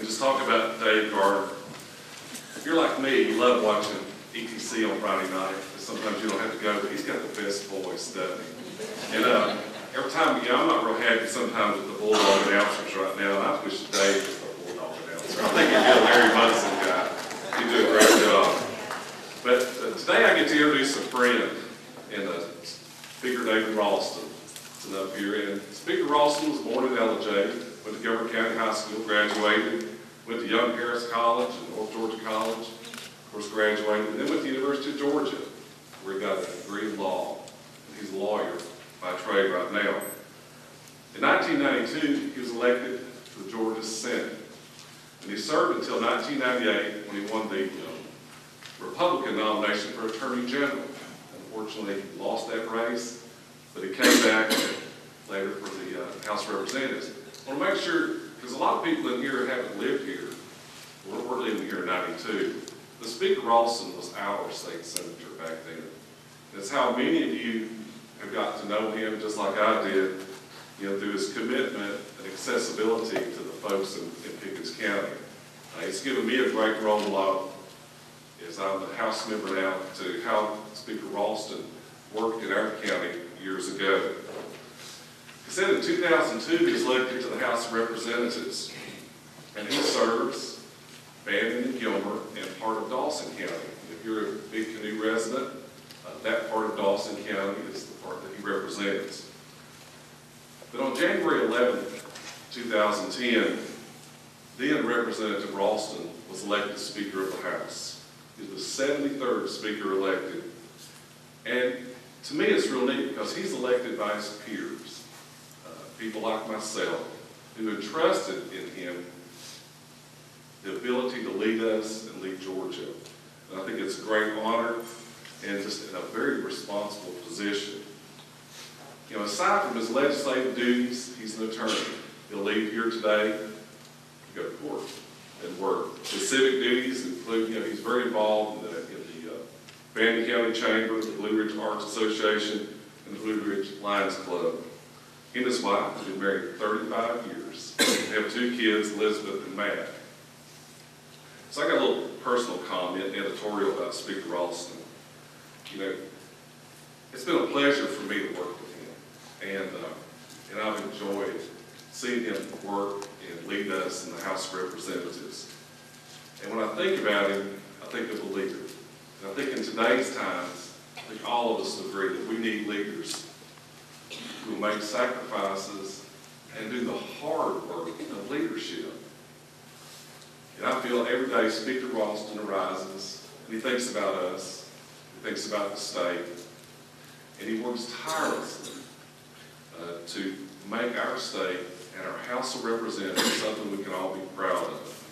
and just talk about Dave Gardner. If you're like me, you love watching ETC on Friday night. Sometimes you don't have to go, but he's got the best voice, doesn't he? And every time, I'm not real happy sometimes with the Bulldog announcers right now, and I wish Dave was the Bulldog announcer. I think he'd be a Larry Munson guy. He'd do a great job. But today I get to introduce a friend, and Speaker David Ralston is up here. And Speaker Ralston was born in LJ, went to Governor County High School, graduated, went to Young Harris College and North Georgia College, of course graduated, and then went to the University of Georgia, where he got a degree in law. And he's a lawyer by trade right now. In 1992, he was elected to the Georgia Senate, and he served until 1998 when he won the Republican nomination for Attorney General. Unfortunately, he lost that race, but he came back later for the House of Representatives. I want to make sure, because a lot of people in here haven't lived here. We're living here in 92. But Speaker Ralston was our state senator back then. That's how many of you have got to know him, just like I did, through his commitment and accessibility to the folks in Pickens County. It's given me a great role model as I'm the House member now to how Speaker Ralston worked in our county years ago. He said in 2002 he was elected to the House of Representatives, and he serves Bandon and Gilmer and part of Dawson County. If you're a Big Canoe resident, that part of Dawson County is the part that he represents. But on January 11, 2010, then Representative Ralston was elected Speaker of the House. He was the 73rd Speaker elected. And to me it's real neat because he's elected by his peers, people like myself, who entrusted in him the ability to lead us and lead Georgia. And I think it's a great honor and just in a very responsible position. Aside from his legislative duties, he's an attorney. He'll leave here today, go to court and work. His civic duties include, he's very involved in the Pickens County Chamber, the Blue Ridge Arts Association, and the Blue Ridge Lions Club. He and his wife have been married 35 years. They have 2 kids, Elizabeth and Matt. So I got a little personal comment, editorial about Speaker Ralston. It's been a pleasure for me to work with him, and I've enjoyed seeing him work and lead us in the House of Representatives. And when I think about him, I think of a leader. And I think in today's times, I think all of us agree that we need leaders who will make sacrifices and do the hard work of leadership. And I feel every day Speaker Ralston arises, and he thinks about us, he thinks about the state, and he works tirelessly to make our state and our House of Representatives something we can all be proud of.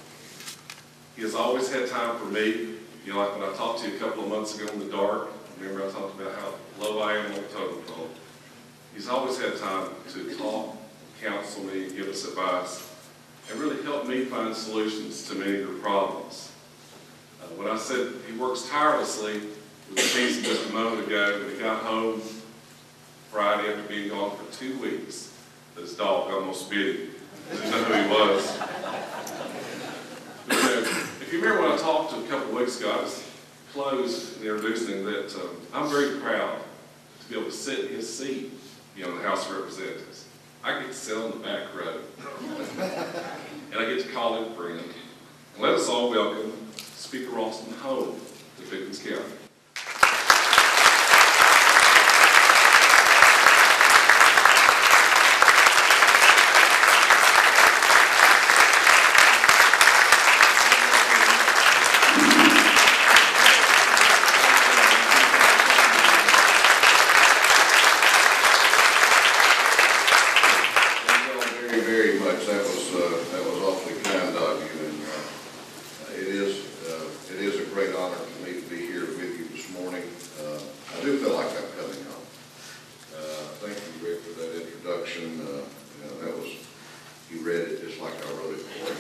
He has always had time for me. Like when I talked to you a couple of months ago in the dark, remember I talked about how low I am on the totem pole. He's always had time to talk, counsel me, give us advice, and really help me find solutions to many of the problems. When I said he works tirelessly, it was a piece just a moment ago, when he got home Friday after being gone for 2 weeks. His dog almost bit him. I didn't know who he was. But, if you remember when I talked to him a couple of weeks ago, I was closed in introducing that I'm very proud to be able to sit in his seat, in the House of Representatives. I get to sit on the back row, and I get to call him friend. And let us all welcome Speaker Ralston home to Pickens County. Very much. That was awfully kind of you, and it is a great honor for me to be here with you this morning. I do feel like I'm coming home. Thank you, Rick, for that introduction. You read it just like I wrote it for you.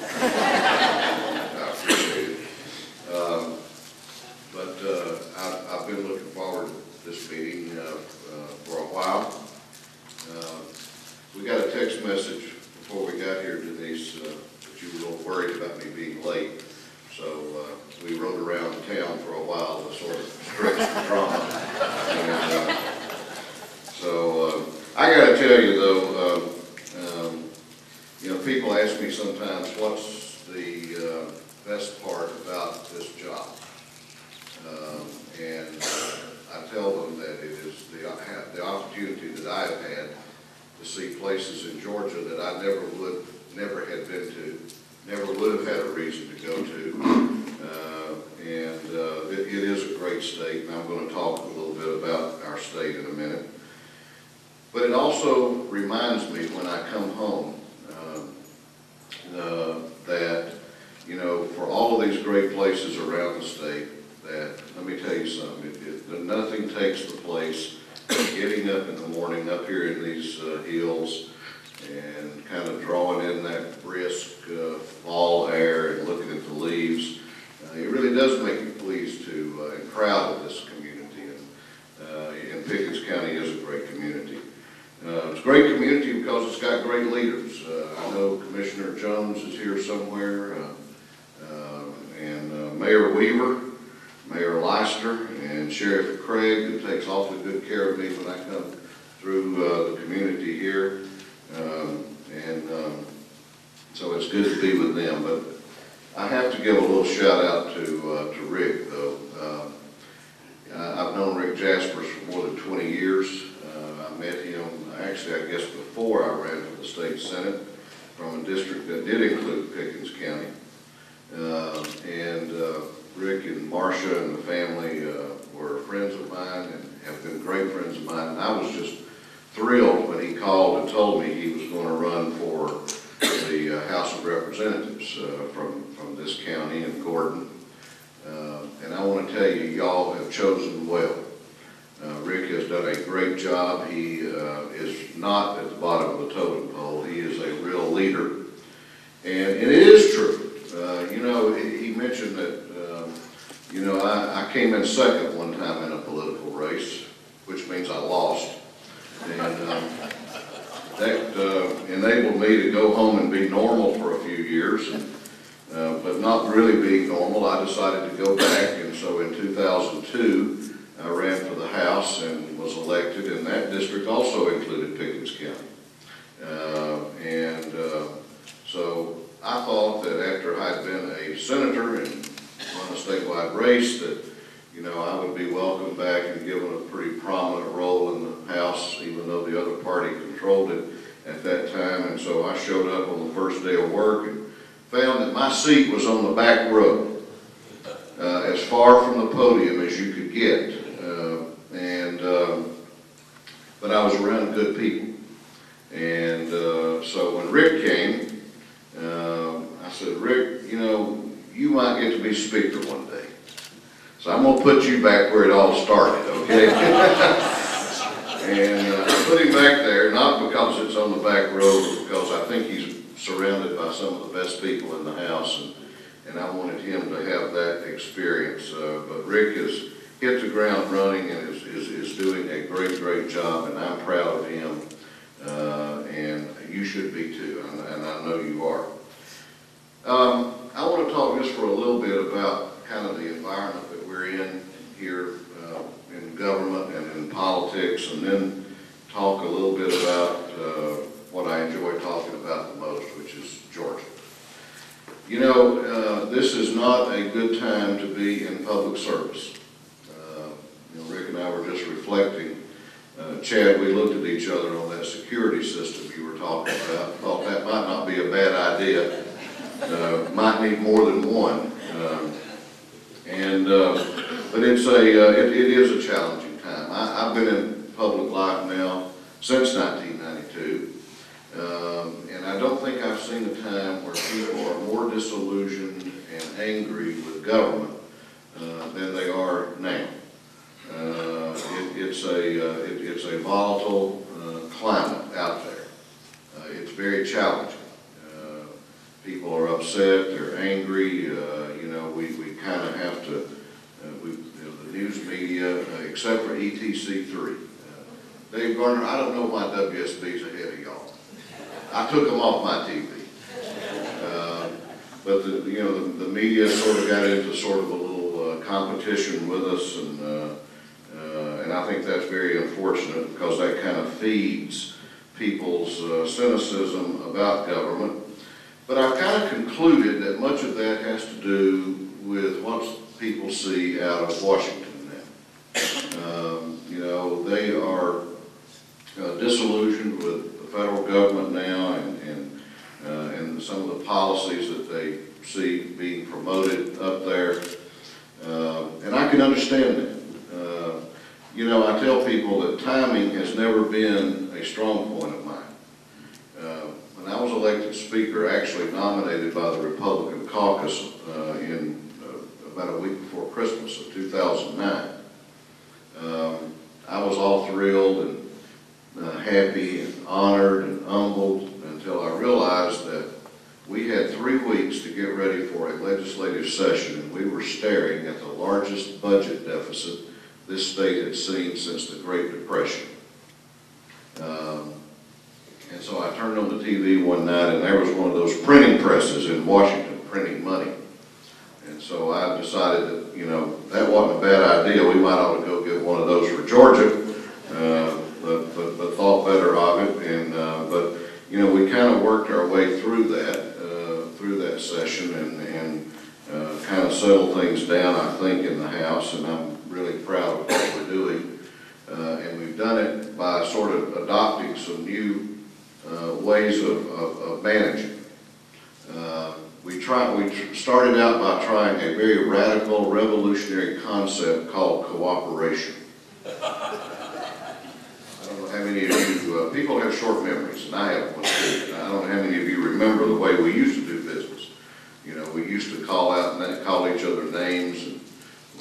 I appreciate it. I've been looking forward to this meeting for a while. We got a text message before we got here, Denise, that you were a little worried about me late. So we rode around town for a while to sort of stretch the drama. And, so I got to tell you though, you know, people ask me sometimes, what's the best part about this job? And I tell them that it is the opportunity that I have had to see places in Georgia that I never had been to, never would have had a reason to go to. It is a great state, and I'm going to talk a little bit about our state in a minute. But it also reminds me when I come home that, you know, for all of these great places around the state, that, let me tell you something, nothing takes the place of getting up in the morning up here in these hills and kind of drawing in that brisk fall air and looking at the leaves. It really does make me pleased to and proud of this community, and Pickens County is a great community. It's a great community because it's got great leaders. I know Commissioner Jones is here somewhere, and Mayor Weaver, Mayor Leister, and Sheriff Craig, who takes awfully good care of me when I come through the community here. So it's good to be with them. But I have to give a little shout out to Rick, though. I've known Rick Jasperse for more than 20 years. I met him, actually, I guess before I ran for the state senate from a district that did include Pickens County. Rick and Marcia and the family were friends of mine and have been great friends of mine. And I was just thrilled when he called and told me he was going to run for the House of Representatives from this county in Gordon. And I want to tell you, y'all have chosen well. Rick has done a great job. He is not at the bottom of the totem pole. He is a real leader. And it is true. You know, he mentioned that, you know, I came in second one time in a political race, which means I lost. And that enabled me to go home and be normal for a few years. But not really being normal, I decided to go back. And so in 2002, I ran for the House and was elected, and that district also included Pickens County. So I thought that after I'd been a senator and won a statewide race that, you know, I would be welcomed back and given a pretty prominent role in the House, even though the other party controlled it at that time. And so I showed up on the first day of work and found that my seat was on the back row, as far from the podium as you could get. But I was around good people. And so when Rick came, I said, Rick, you know, you might get to be speaker one day. So I'm going to put you back where it all started, okay? And I put him back there, not because it's on the back row, but because I think he's surrounded by some of the best people in the House, and I wanted him to have that experience. But Rick has hit the ground running and is doing a great job, and I'm proud of him, and you should be too, and I know you are. I want to talk just for a little bit about kind of the environment that we're in here in government and in politics, and then talk a little bit about what I enjoy talking about the most, which is Georgia. You know, this is not a good time to be in public service. You know, Rick and I were just reflecting. Chad, we looked at each other on that security system you were talking about. Thought that might not be a bad idea. Might need more than one. But it is a challenging time. I've been in public life now since 1992, and I don't think I've seen a time where people are more disillusioned and angry with government than they are now. It's a volatile climate out there. It's very challenging. People are upset, they're angry. You know, we kind of have to, the news media, except for ETC3. Dave Garner, I don't know why WSB's ahead of y'all. I took them off my TV. but the media sort of got into sort of a little competition with us, and I think that's very unfortunate because that kind of feeds people's cynicism about government. But I've kind of concluded that much of that has to do with what people see out of Washington now. They are disillusioned with the federal government now and some of the policies that they see being promoted up there. And I can understand that. I tell people that timing has never been a strong point of mine. When I was elected speaker, actually nominated by the Republican caucus in about a week before Christmas of 2009, I was all thrilled and happy and honored and humbled until I realized that we had 3 weeks to get ready for a legislative session, and we were staring at the largest budget deficit this state had seen since the Great Depression. And so I turned on the TV one night, and there was one of those printing presses in Washington printing money. And so I decided that, that wasn't a bad idea. We might ought to go get one of those for Georgia, but thought better of it. But we kind of worked our way through that session and kind of settled things down, I think, in the House, and I'm really proud of what we're doing. And we've done it by sort of adopting some new ways of managing. We started out by trying a very radical, revolutionary concept called cooperation. I don't know how many of you, people have short memories, and I have one too. I don't know how many of you remember the way we used to do business. We used to call each other names, and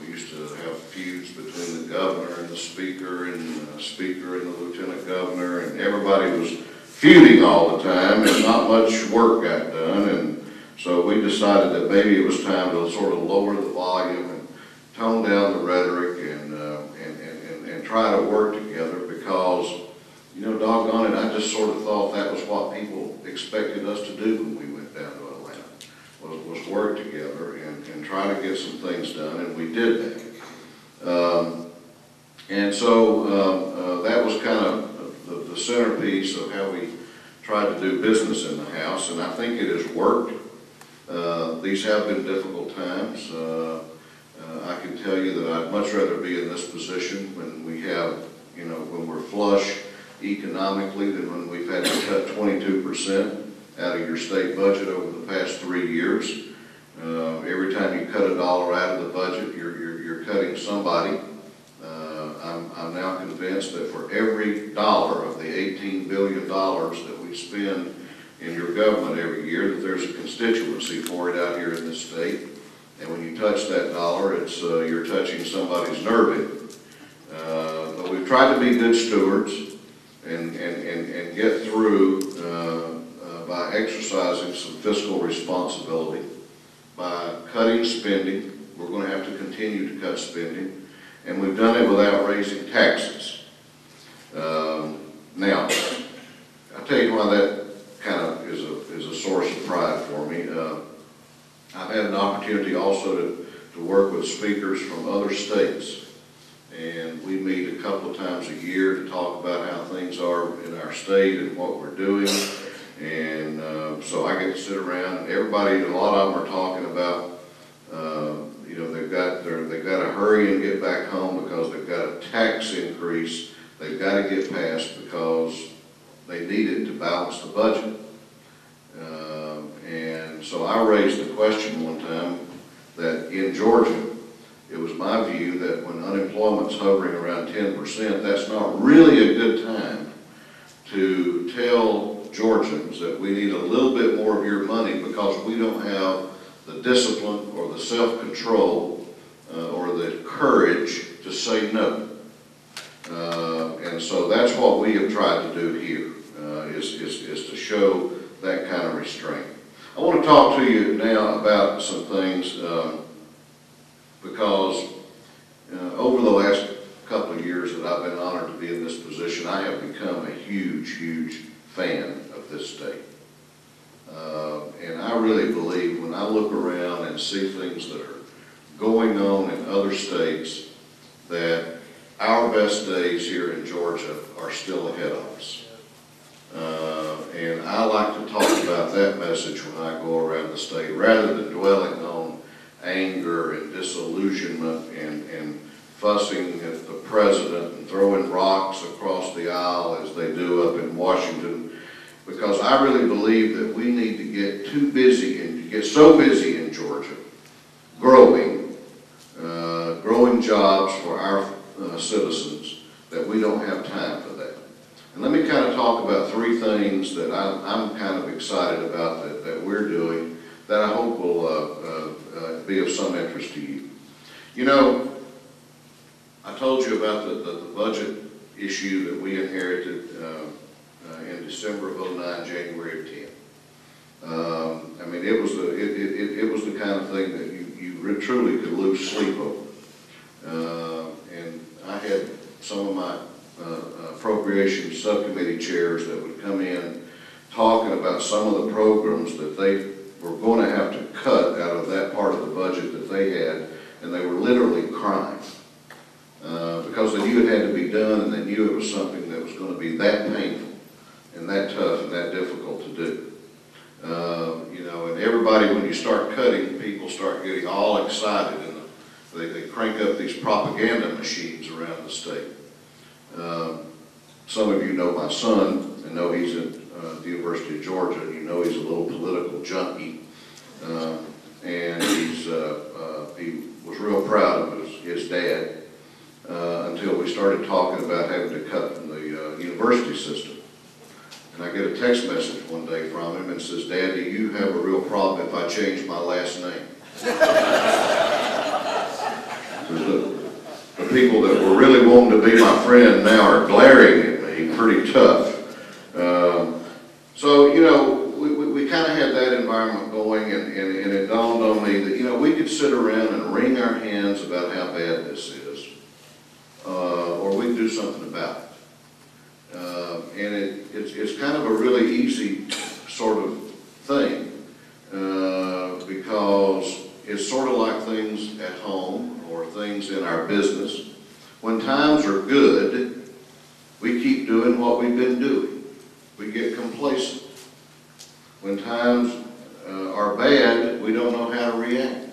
we used to have feuds between the governor and the speaker, and the speaker and the lieutenant governor, and everybody was feuding all the time, and not much work got done. And so we decided that maybe it was time to sort of lower the volume and tone down the rhetoric and try to work together, because, doggone it, I just sort of thought that was what people expected us to do when we went down to Atlanta, was work together and try to get some things done, and we did that. And so that was kind of the centerpiece of how we tried to do business in the House, and I think it has worked. These have been difficult times. I can tell you that I'd much rather be in this position when we have, when we're flush economically than when we've had to cut 22% out of your state budget over the past 3 years. Every time you cut $1 out of the budget, you're cutting somebody. I'm now convinced that for every dollar of the $18 billion that we spend in your government every year, that there's a constituency for it out here in this state. And when you touch that dollar, it's you're touching somebody's nerve. But we've tried to be good stewards and get through by exercising some fiscal responsibility, by cutting spending. We're going to have to continue to cut spending, and we've done it without raising taxes. Now, I'll tell you why that kind of is a source of pride for me. I've had an opportunity also to work with speakers from other states, and we meet a couple of times a year to talk about how things are in our state and what we're doing. And so I get to sit around, and everybody, a lot of them are talking about, they've got to hurry and get back home because they've got a tax increase they've got to get passed because they need it to balance the budget. And so I raised the question one time that in Georgia, it was my view that when unemployment's hovering around 10%, that's not really a good time to tell Georgians that we need a little bit more of your money because we don't have the discipline or the self-control or the courage to say no. And so that's what we have tried to do here, is to show that kind of restraint. I want to talk to you now about some things because over the last couple of years that I've been honored to be in this position, I have become a huge fan of this state. And I really believe when when I look around and see things that are going on in other states, that our best days here in Georgia are still ahead of us. And I like to talk about that message when I go around the state, rather than dwelling on anger and disillusionment and fussing at the president and throwing rocks across the aisle as they do up in Washington, because I really believe that we need to get too busy and get so busy in Georgia growing jobs for our citizens that we don't have time for that. And let me kind of talk about three things that I'm kind of excited about that we're doing that I hope will be of some interest to you. You know, I told you about the budget issue that we inherited in December of '09, January of '10. I mean, it was the kind of thing that you truly could lose sleep over. And I had some of my appropriations subcommittee chairs that would come in talking about some of the programs that they were going to have to cut out of that part of the budget that they had, and they were literally crying because they knew it had to be done, and they knew it was something that was going to be that painful and that tough and that difficult to do. You know, and everybody, when you start cutting, people start getting all excited, and they crank up these propaganda machines around the state. Some of you know my son and know he's at the University of Georgia, and you know he's a little political junkie. And he was real proud of his dad until we started talking about having to cut from the university system. And I get a text message one day from him and says, "Dad, do you have a real problem if I change my last name?" The people that were really wanting to be my friend now are glaring at me pretty tough. So, you know, we kind of had that environment going, and it dawned on me that, you know, we could sit around and wring our hands about how bad this is, or we can do something about it. And it's kind of a really easy sort of thing, because it's sort of like things at home or things in our business. When times are good, we keep doing what we've been doing. We get complacent. When times are bad, we don't know how to react.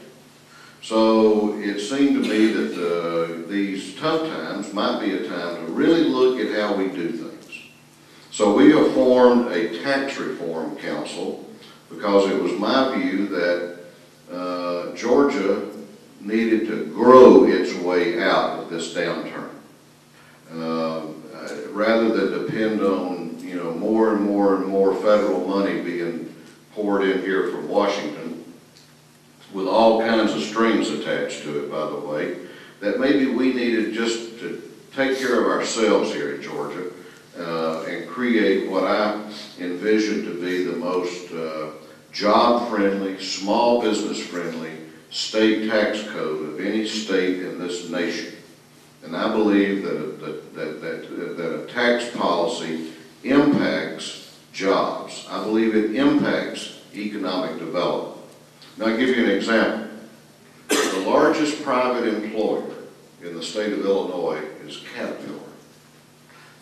So it seemed to me that these tough times might be a time to really look at how we do things. So we have formed a tax reform council because it was my view that Georgia needed to grow its way out of this downturn, rather than depend on, you know, more and more and more federal money being poured in here from Washington, with all kinds of strings attached to it, by the way, that maybe we needed just to take care of ourselves here in Georgia and create what I envision to be the most job-friendly, small business-friendly state tax code of any state in this nation. And I believe that a tax policy impacts jobs. I believe it impacts economic development. Now, I'll give you an example. The largest private employer in the state of Illinois is Caterpillar.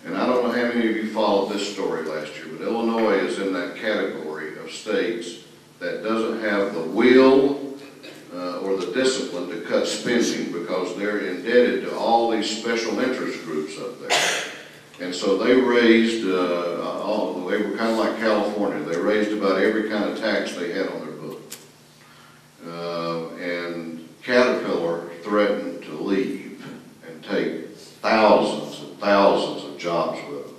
And I don't know how many of you followed this story last year, but Illinois is in that category of states that doesn't have the will or the discipline to cut spending because they're indebted to all these special interest groups up there. And so they raised, they were kind of like California, they raised about every kind of tax they had on their book. And Caterpillar threatened to leave and take thousands and thousands of jobs with them.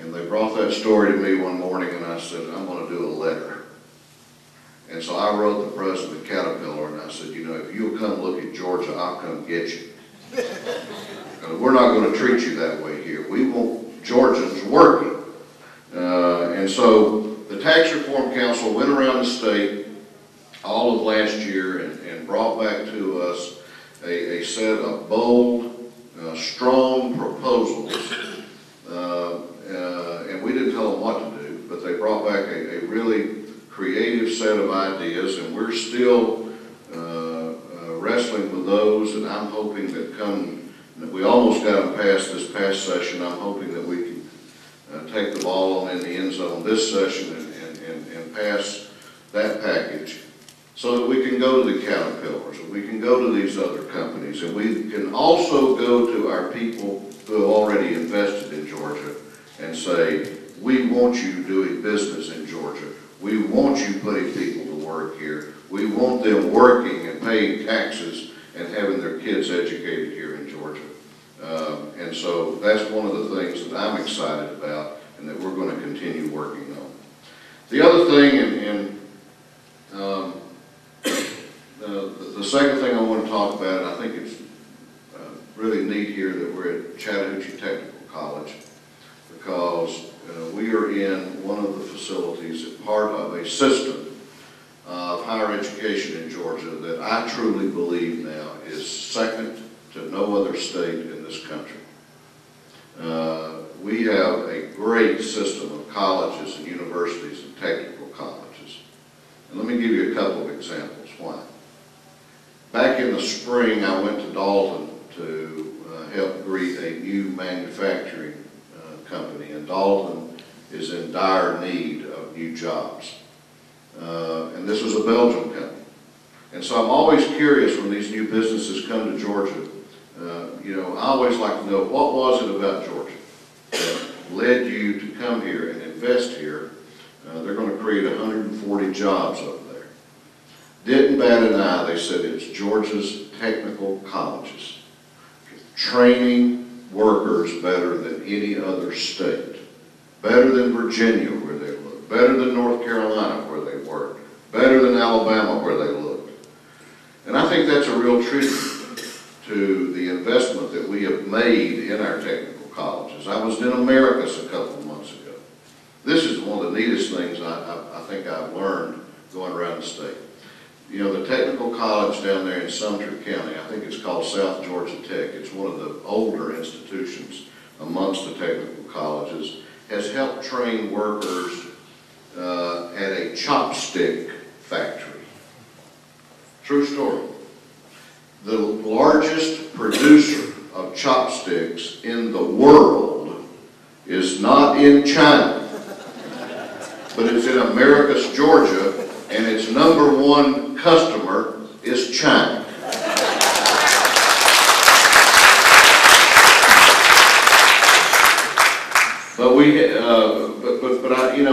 And they brought that story to me one morning, and I said, I'm going to do a letter. And so I wrote the president of Caterpillar, and I said, you know, if you'll come look at Georgia, I'll come get you. We're not going to treat you that way here. We want Georgians working. And so the Tax Reform Council went around the state all of last year and brought back to us a set of bold, strong proposals. And we didn't tell them what to do, but they brought back a really creative set of ideas, and we're still wrestling with those, and I'm hoping that we almost got them past this past session. I'm hoping that we can take the ball on in the end zone this session and pass that package so that we can go to the Caterpillars, and we can go to these other companies, and we can also go to our people who have already invested in Georgia and say, we want you doing business in Georgia. We want you putting people to work here. We want them working and paying taxes and having their kids educated here in Georgia. And so that's one of the things that I'm excited about and that we're going to continue working on. The other thing, the second thing I want to talk about, and I think it's really neat here that we're at Chattahoochee Technical College, because we are in one of the facilities, part of a system of higher education in Georgia that I truly believe now is second to no other state in this country. We have a great system of colleges and universities and technical colleges. And let me give you a couple of examples. Why? Back in the spring, I went to Dalton to help greet a new manufacturing company, and Dalton is in dire need of new jobs. And this was a Belgian company. And so I'm always curious when these new businesses come to Georgia. I always like to know, what was it about Georgia that led you to come here and invest here? They're going to create 140 jobs over there. Didn't bat an eye. They said it's Georgia's technical colleges, training workers better than any other state, better than Virginia where they look, better than North Carolina where they work, better than Alabama where they look. And I think that's a real tribute to the investment that we have made in our technical colleges. I was in Americus a couple of months ago. This is one of the neatest things I think I've learned going around the state. The technical college down there in Sumter County, I think it's called South Georgia Tech. It's one of the older institutions amongst the technical colleges, has helped train workers at a chopstick factory. True story. The largest producer of chopsticks in the world is not in China, but it's in Americus, Georgia, and its #1 customer is China. But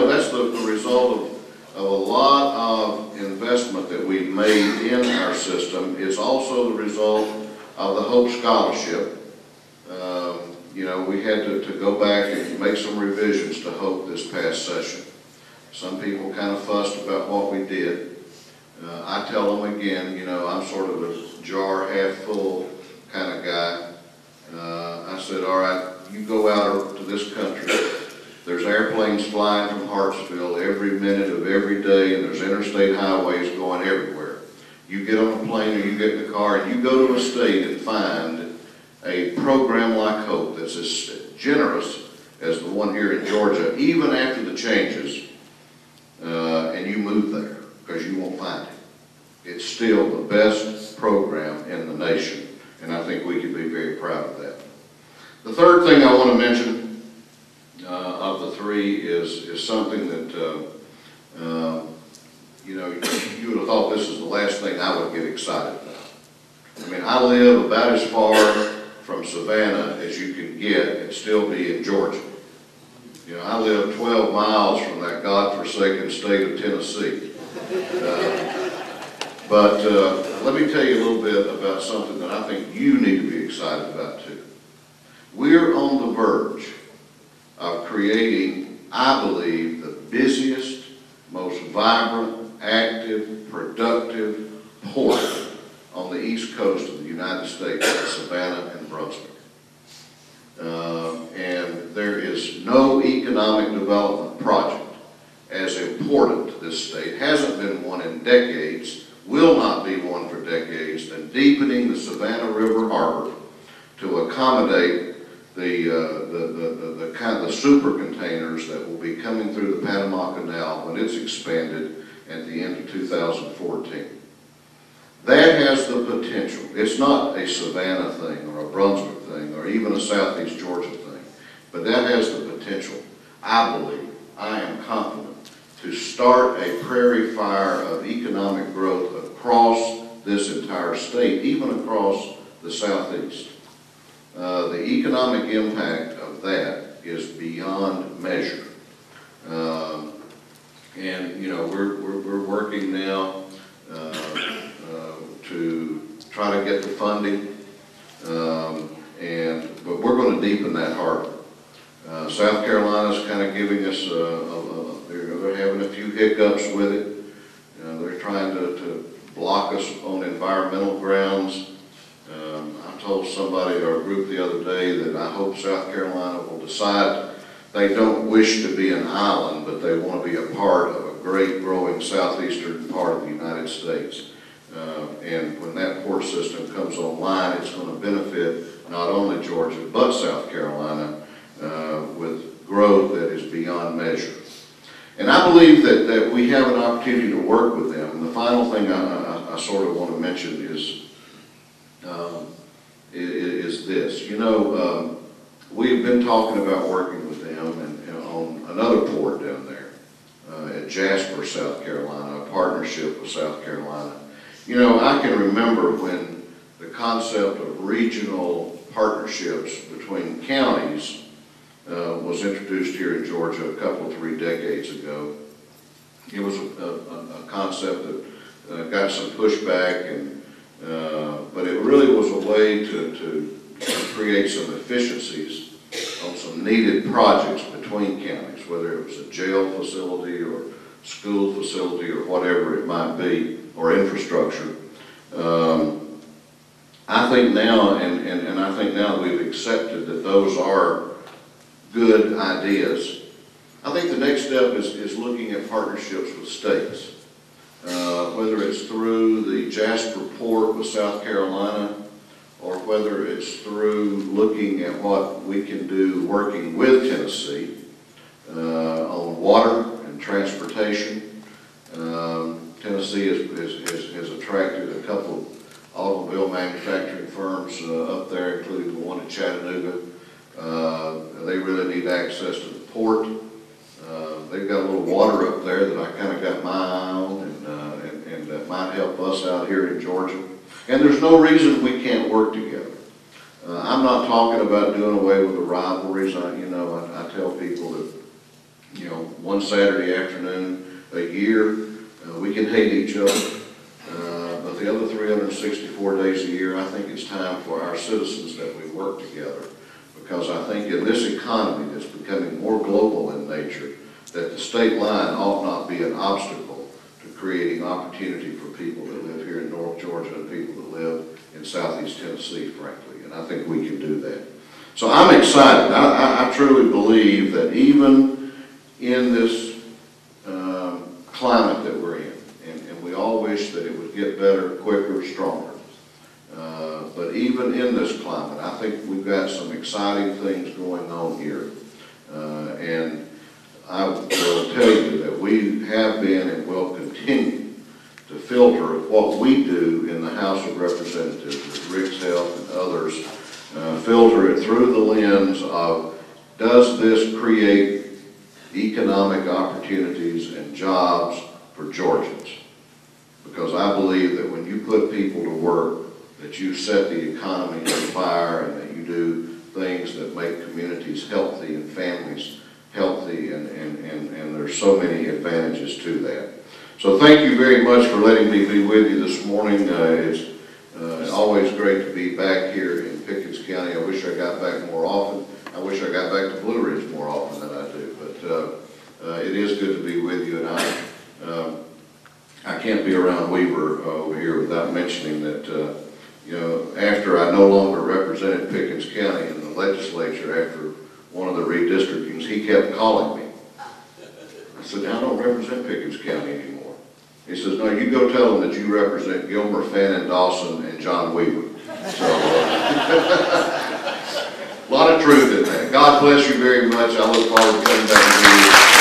that's the result of a lot of investment that we've made in our system. It's also the result of the Hope Scholarship. We had to go back and make some revisions to Hope this past session. Some people kind of fussed about what we did. I tell them again, I'm sort of a jar half full kind of guy. I said, all right, you go out to this country. There's airplanes flying from Hartsville every minute of every day, and there's interstate highways going everywhere. You get on a plane or you get in the car and you go to a state and find a program like Hope that's as generous as the one here in Georgia, even after the changes, and you move there because you won't find it. It's still the best program in the nation, and I think we can be very proud of that. The third thing I want to mention of the three is something that you would have thought this is the last thing I would get excited about. I mean, I live about as far from Savannah as you can get and still be in Georgia. I live 12 miles from that godforsaken state of Tennessee. But let me tell you a little bit about something that I think you need to be excited about too. We're on the verge of creating, I believe, the busiest, most vibrant, active, productive port on the east coast of the United States, Savannah and Brunswick. And there is no economic development project as important to this state, hasn't been one in decades, will not be one for decades, than deepening the Savannah River Harbor to accommodate the kind of the super containers that will be coming through the Panama Canal when it's expanded at the end of 2014. That has the potential. It's not a Savannah thing or a Brunswick thing or even a Southeast Georgia thing, but that has the potential, I believe, I am confident, to start a prairie fire of economic growth across this entire state, even across the Southeast. The economic impact of that is beyond measure. And you know, we're working now to try to get the funding, but we're going to deepen that harbor. South Carolina's kind of giving us, they're having a few hiccups with it. They're trying to block us on environmental grounds. I told somebody or a group the other day that I hope South Carolina will decide they don't wish to be an island, but they want to be a part of a great growing southeastern part of the United States. And when that port system comes online, it's going to benefit not only Georgia, but South Carolina with growth that is beyond measure. And I believe that we have an opportunity to work with them. And the final thing I sort of want to mention is this. You know, we've been talking about working with them and on another port down there at Jasperse, South Carolina, a partnership with South Carolina. You know, I can remember when the concept of regional partnerships between counties was introduced here in Georgia a couple, 3 decades ago. It was a concept that got some pushback, but it really was a way to create some efficiencies on some needed projects between counties, whether it was a jail facility or school facility or whatever it might be, or infrastructure. I think now, and I think now that we've accepted that those are good ideas, I think the next step is looking at partnerships with states. Whether it's through the Jasper Port with South Carolina, or whether it's through looking at what we can do working with Tennessee on water and transportation. Tennessee has attracted a couple of automobile manufacturing firms up there, including the one in Chattanooga. They really need access to the port. They've got a little water up there that I kind of got my eye on, and that might help us out here in Georgia. And there's no reason we can't work together. I'm not talking about doing away with the rivalries. I tell people that, you know, one Saturday afternoon a year, we can hate each other. But the other 364 days a year, I think it's time for our citizens that we work together. Because I think in this economy that's becoming more global in nature, that the state line ought not be an obstacle to creating opportunity for people that live here in North Georgia and people that live in Southeast Tennessee, frankly. And I think we can do that. So I'm excited. I truly believe that even in this climate that we're in, and we all wish that it would get better, quicker, stronger. But even in this climate, I think we've got some exciting things going on here. And I will tell you that we have been and will continue to filter what we do in the House of Representatives with Rick's help and others, filter it through the lens of, does this create economic opportunities and jobs for Georgians? Because I believe that when you put people to work, that you set the economy on fire and that you do things that make communities healthy and families healthy, and there's so many advantages to that. So thank you very much for letting me be with you this morning. It's always great to be back here in Pickens County. I wish I got back more often. I wish I got back to Blue Ridge more often than I do, but it is good to be with you, and I can't be around Weaver over here without mentioning that you know, after I no longer represented Pickens County in the legislature after one of the redistrictings, he kept calling me. I said, I don't represent Pickens County anymore. He says, no, you go tell them that you represent Gilmer, Fannin, Dawson, and John Weaver. So, a lot of truth in that. God bless you very much. I look forward to coming back to you.